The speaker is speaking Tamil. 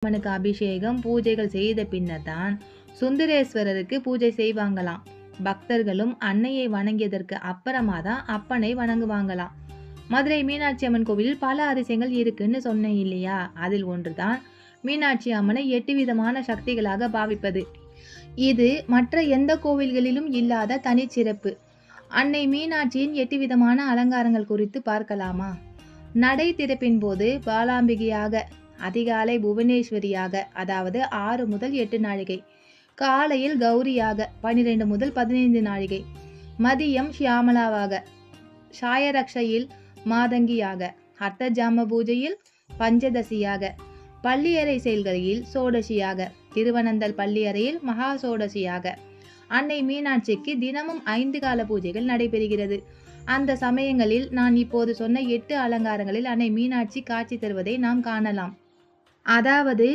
அம்மனுக்கு அபிஷேகம் பூஜைகள் செய்த பின்னர் தான் சுந்தரேஸ்வரருக்கு பூஜை செய்வாங்களாம். பக்தர்களும் அன்னையை வணங்கியதற்கு அப்புறமா தான் அப்பனை வணங்குவாங்களாம். மதுரை மீனாட்சி அம்மன் கோவிலில் பல அதிசயங்கள் இருக்குன்னு சொன்னேன் இல்லையா? அதில் ஒன்றுதான் மீனாட்சி அம்மனை 8 விதமான சக்திகளாக பாவிப்பது. இது மற்ற எந்த கோவில்களிலும் இல்லாத தனிச்சிறப்பு. அன்னை மீனாட்சியின் 8 விதமான அலங்காரங்கள் குறித்து பார்க்கலாமா? நடை திறப்பின் போது பாலாம்பிகையாக, அதிகாலை புவனேஸ்வரியாக, அதாவது 6 முதல் 8 நாழிகை, காலையில் கௌரியாக 12 முதல் 15 நாழிகை, மதியம் ஷியாமளாவாக, சாயரக்ஷையில் மாதங்கியாக, அர்த்த ஜாம பூஜையில் பஞ்சதசியாக, பள்ளியறை செயல்களில் சோடசியாக, திருவனந்தல் பள்ளியறையில் மகா சோடசியாக. அன்னை மீனாட்சிக்கு தினமும் 5 கால பூஜைகள் நடைபெறுகிறது. அந்த சமயங்களில் நான் இப்போது சொன்ன 8 அலங்காரங்களில் அன்னை மீனாட்சி காட்சி தருவதை நாம் காணலாம். அதாவது